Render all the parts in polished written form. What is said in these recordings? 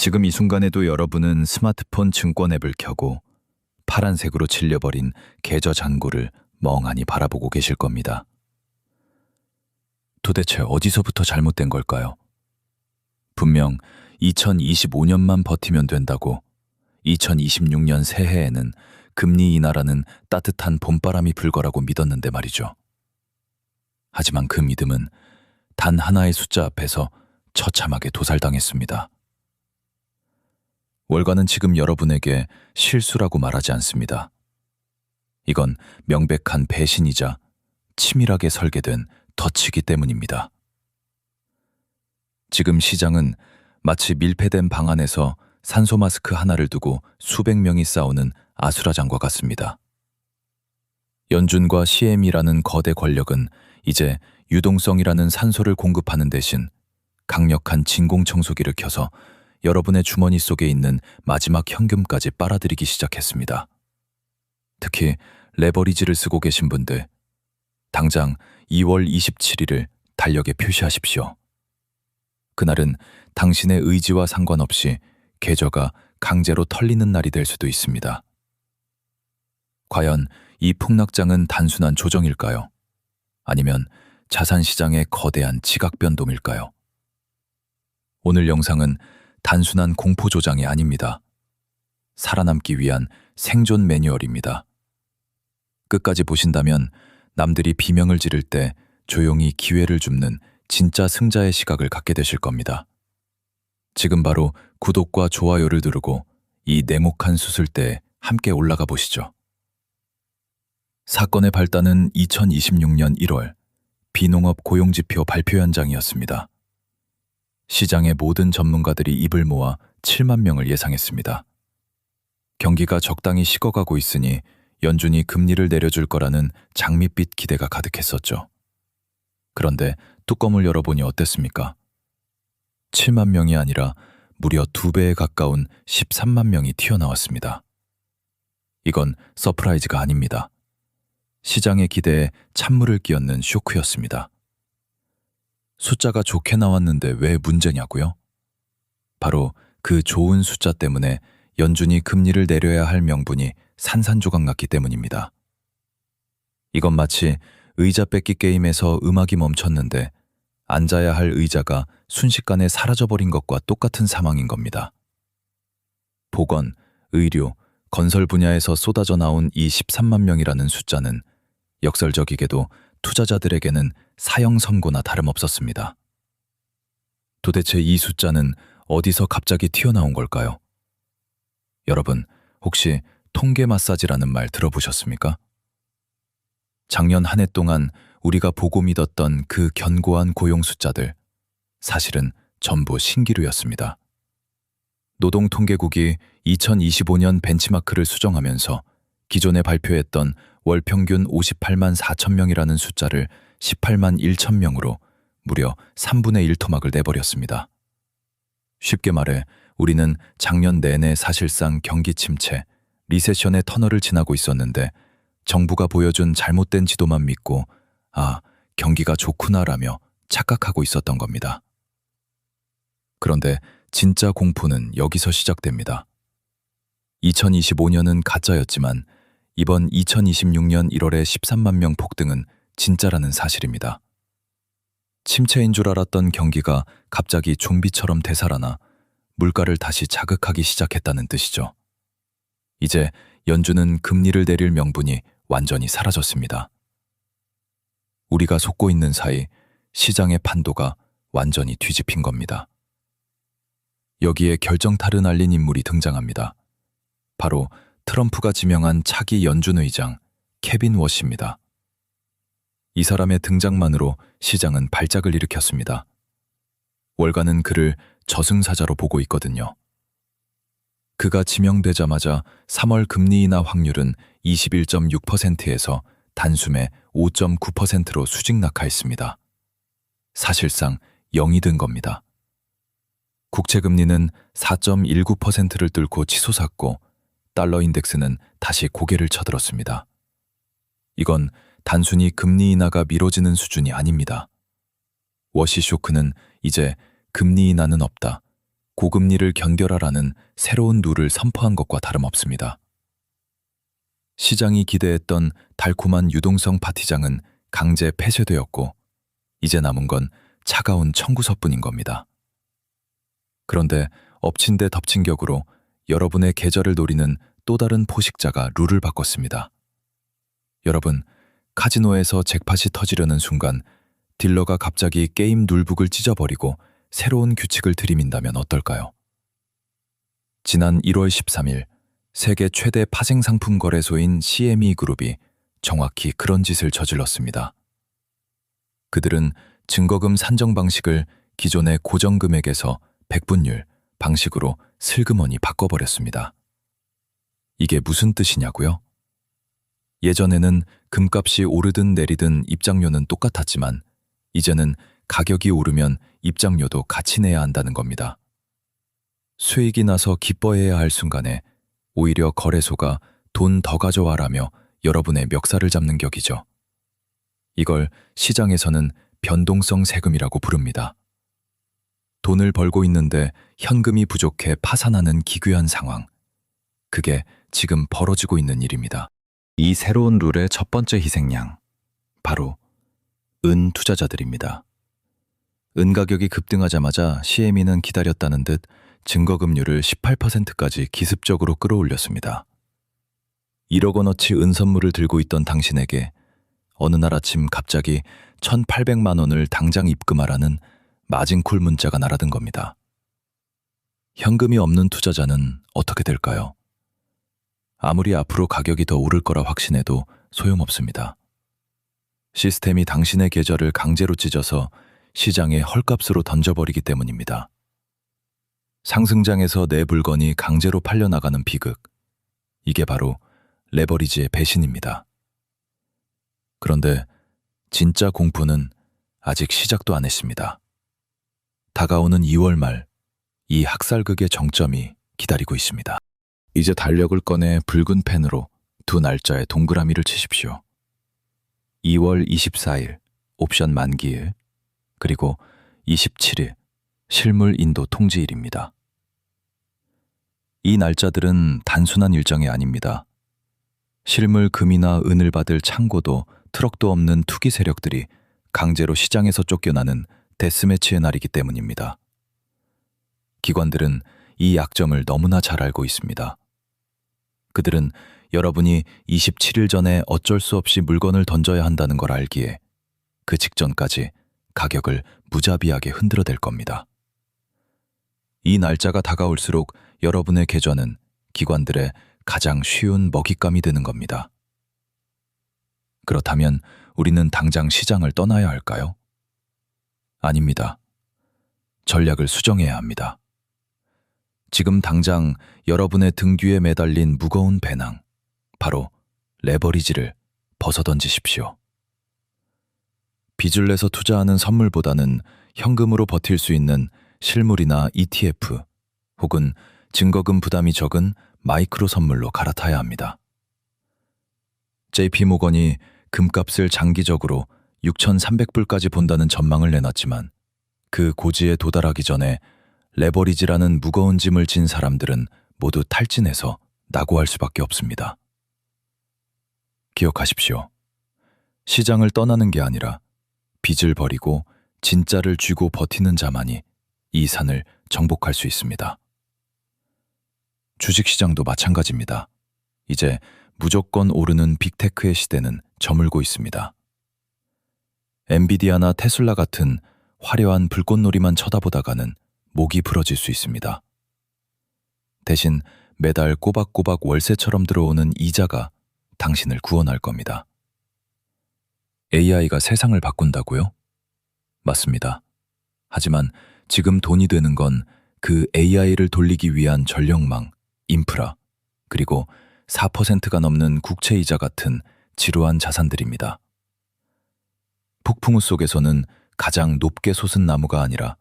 지금 이 순간에도 여러분은 스마트폰 증권 앱을 켜고 파란색으로 질려버린 계좌 잔고를 멍하니 바라보고 계실 겁니다. 도대체 어디서부터 잘못된 걸까요? 분명 2025년만 버티면 된다고 2026년 새해에는 금리 인하라는 따뜻한 봄바람이 불 거라고 믿었는데 말이죠. 하지만 그 믿음은 단 하나의 숫자 앞에서 처참하게 도살당했습니다. 월가는 지금 여러분에게 실수라고 말하지 않습니다. 이건 명백한 배신이자 치밀하게 설계된 덫이기 때문입니다. 지금 시장은 마치 밀폐된 방 안에서 산소 마스크 하나를 두고 수백 명이 싸우는 아수라장과 같습니다. 연준과 CM이라는 거대 권력은 이제 유동성이라는 산소를 공급하는 대신 강력한 진공청소기를 켜서 여러분의 주머니 속에 있는 마지막 현금까지 빨아들이기 시작했습니다. 특히 레버리지를 쓰고 계신 분들, 당장 2월 27일을 달력에 표시하십시오. 그날은 당신의 의지와 상관없이 계좌가 강제로 털리는 날이 될 수도 있습니다. 과연 이 폭락장은 단순한 조정일까요? 아니면 자산시장의 거대한 지각 변동일까요? 오늘 영상은 단순한 공포 조장이 아닙니다. 살아남기 위한 생존 매뉴얼입니다. 끝까지 보신다면 남들이 비명을 지를 때 조용히 기회를 줍는 진짜 승자의 시각을 갖게 되실 겁니다. 지금 바로 구독과 좋아요를 누르고 이 냉혹한 수술대에 함께 올라가 보시죠. 사건의 발단은 2026년 1월 비농업 고용지표 발표 현장이었습니다. 시장의 모든 전문가들이 입을 모아 7만 명을 예상했습니다. 경기가 적당히 식어가고 있으니 연준이 금리를 내려줄 거라는 장밋빛 기대가 가득했었죠. 그런데 뚜껑을 열어보니 어땠습니까? 7만 명이 아니라 무려 2배에 가까운 13만 명이 튀어나왔습니다. 이건 서프라이즈가 아닙니다. 시장의 기대에 찬물을 끼얹는 쇼크였습니다. 숫자가 좋게 나왔는데 왜 문제냐고요? 바로 그 좋은 숫자 때문에 연준이 금리를 내려야 할 명분이 산산조각 났기 때문입니다. 이건 마치 의자 뺏기 게임에서 음악이 멈췄는데 앉아야 할 의자가 순식간에 사라져버린 것과 똑같은 상황인 겁니다. 보건, 의료, 건설 분야에서 쏟아져 나온 이 13만 명이라는 숫자는 역설적이게도 투자자들에게는 사형 선고나 다름없었습니다. 도대체 이 숫자는 어디서 갑자기 튀어나온 걸까요? 여러분, 혹시 통계 마사지라는 말 들어보셨습니까? 작년 한 해 동안 우리가 보고 믿었던 그 견고한 고용 숫자들, 사실은 전부 신기루였습니다. 노동통계국이 2025년 벤치마크를 수정하면서 기존에 발표했던 월 평균 58만 4천 명이라는 숫자를 18만 1천 명으로 무려 3분의 1 토막을 내버렸습니다. 쉽게 말해 우리는 작년 내내 사실상 경기 침체, 리세션의 터널을 지나고 있었는데 정부가 보여준 잘못된 지도만 믿고 경기가 좋구나라며 착각하고 있었던 겁니다. 그런데 진짜 공포는 여기서 시작됩니다. 2025년은 가짜였지만 이번 2026년 1월의 13만 명 폭등은 진짜라는 사실입니다. 침체인 줄 알았던 경기가 갑자기 좀비처럼 되살아나 물가를 다시 자극하기 시작했다는 뜻이죠. 이제 연준은 금리를 내릴 명분이 완전히 사라졌습니다. 우리가 속고 있는 사이 시장의 판도가 완전히 뒤집힌 겁니다. 여기에 결정타를 날린 인물이 등장합니다. 바로 트럼프가 지명한 차기 연준 의장 케빈 워시입니다. 이 사람의 등장만으로 시장은 발작을 일으켰습니다. 월가는 그를 저승사자로 보고 있거든요. 그가 지명되자마자 3월 금리 인하 확률은 21.6%에서 단숨에 5.9%로 수직 낙하했습니다. 사실상 0이 된 겁니다. 국채금리는 4.19%를 뚫고 치솟았고 달러 인덱스는 다시 고개를 쳐들었습니다. 이건 단순히 금리 인하가 미뤄지는 수준이 아닙니다. 워시 쇼크는 이제 금리 인하는 없다, 고금리를 견뎌라라는 새로운 룰을 선포한 것과 다름없습니다. 시장이 기대했던 달콤한 유동성 파티장은 강제 폐쇄되었고 이제 남은 건 차가운 청구서뿐인 겁니다. 그런데 엎친 데 덮친 격으로 여러분의 계좌를 노리는 또 다른 포식자가 룰을 바꿨습니다. 여러분, 카지노에서 잭팟이 터지려는 순간 딜러가 갑자기 게임 룰북을 찢어버리고 새로운 규칙을 들이민다면 어떨까요? 지난 1월 13일 세계 최대 파생 상품 거래소인 CME 그룹이 정확히 그런 짓을 저질렀습니다. 그들은 증거금 산정 방식을 기존의 고정금액에서 백분율 방식으로 슬그머니 바꿔버렸습니다. 이게 무슨 뜻이냐고요? 예전에는 금값이 오르든 내리든 입장료는 똑같았지만 이제는 가격이 오르면 입장료도 같이 내야 한다는 겁니다. 수익이 나서 기뻐해야 할 순간에 오히려 거래소가 돈 더 가져와라며 여러분의 멱살을 잡는 격이죠. 이걸 시장에서는 변동성 세금이라고 부릅니다. 돈을 벌고 있는데 현금이 부족해 파산하는 기괴한 상황. 그게 지금 벌어지고 있는 일입니다. 이 새로운 룰의 첫 번째 희생양, 바로 은 투자자들입니다. 은 가격이 급등하자마자 CME는 기다렸다는 듯 증거금률을 18%까지 기습적으로 끌어올렸습니다. 1억 원어치 은 선물을 들고 있던 당신에게 어느 날 아침 갑자기 1,800만 원을 당장 입금하라는 마진콜 문자가 날아든 겁니다. 현금이 없는 투자자는 어떻게 될까요? 아무리 앞으로 가격이 더 오를 거라 확신해도 소용없습니다. 시스템이 당신의 계좌를 강제로 찢어서 시장에 헐값으로 던져버리기 때문입니다. 상승장에서 내 물건이 강제로 팔려나가는 비극. 이게 바로 레버리지의 배신입니다. 그런데 진짜 공포는 아직 시작도 안 했습니다. 다가오는 2월 말, 이 학살극의 정점이 기다리고 있습니다. 이제 달력을 꺼내 붉은 펜으로 두 날짜에 동그라미를 치십시오. 2월 24일 옵션 만기일, 그리고 27일 실물 인도 통지일입니다. 이 날짜들은 단순한 일정이 아닙니다. 실물 금이나 은을 받을 창고도 트럭도 없는 투기 세력들이 강제로 시장에서 쫓겨나는 데스매치의 날이기 때문입니다. 기관들은 이 약점을 너무나 잘 알고 있습니다. 그들은 여러분이 27일 전에 어쩔 수 없이 물건을 던져야 한다는 걸 알기에 그 직전까지 가격을 무자비하게 흔들어댈 겁니다. 이 날짜가 다가올수록 여러분의 계좌는 기관들의 가장 쉬운 먹잇감이 되는 겁니다. 그렇다면 우리는 당장 시장을 떠나야 할까요? 아닙니다. 전략을 수정해야 합니다. 지금 당장 여러분의 등 뒤에 매달린 무거운 배낭, 바로 레버리지를 벗어던지십시오. 빚을 내서 투자하는 선물보다는 현금으로 버틸 수 있는 실물이나 ETF 혹은 증거금 부담이 적은 마이크로 선물로 갈아타야 합니다. JP모건이 금값을 장기적으로 6,300불까지 본다는 전망을 내놨지만 그 고지에 도달하기 전에 레버리지라는 무거운 짐을 진 사람들은 모두 탈진해서 낙오할 수밖에 없습니다. 기억하십시오. 시장을 떠나는 게 아니라 빚을 버리고 진짜를 쥐고 버티는 자만이 이 산을 정복할 수 있습니다. 주식시장도 마찬가지입니다. 이제 무조건 오르는 빅테크의 시대는 저물고 있습니다. 엔비디아나 테슬라 같은 화려한 불꽃놀이만 쳐다보다가는 목이 부러질 수 있습니다. 대신 매달 꼬박꼬박 월세처럼 들어오는 이자가 당신을 구원할 겁니다. AI가 세상을 바꾼다고요? 맞습니다. 하지만 지금 돈이 되는 건 그 AI를 돌리기 위한 전력망, 인프라, 그리고 4%가 넘는 국채이자 같은 지루한 자산들입니다. 폭풍우 속에서는 가장 높게 솟은 나무가 아니라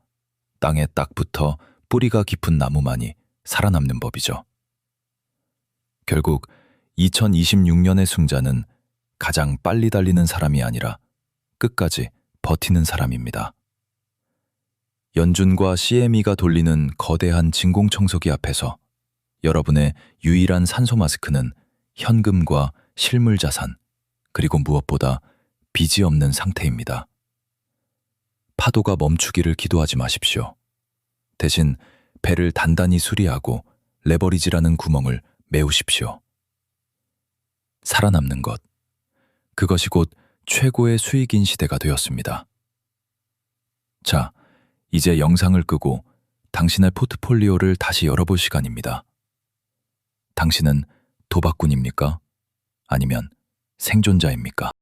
땅에 딱 붙어 뿌리가 깊은 나무만이 살아남는 법이죠. 결국 2026년의 승자는 가장 빨리 달리는 사람이 아니라 끝까지 버티는 사람입니다. 연준과 CME가 돌리는 거대한 진공청소기 앞에서 여러분의 유일한 산소 마스크는 현금과 실물 자산, 그리고 무엇보다 빚이 없는 상태입니다. 파도가 멈추기를 기도하지 마십시오. 대신 배를 단단히 수리하고 레버리지라는 구멍을 메우십시오. 살아남는 것, 그것이 곧 최고의 수익인 시대가 되었습니다. 자, 이제 영상을 끄고 당신의 포트폴리오를 다시 열어볼 시간입니다. 당신은 도박꾼입니까? 아니면 생존자입니까?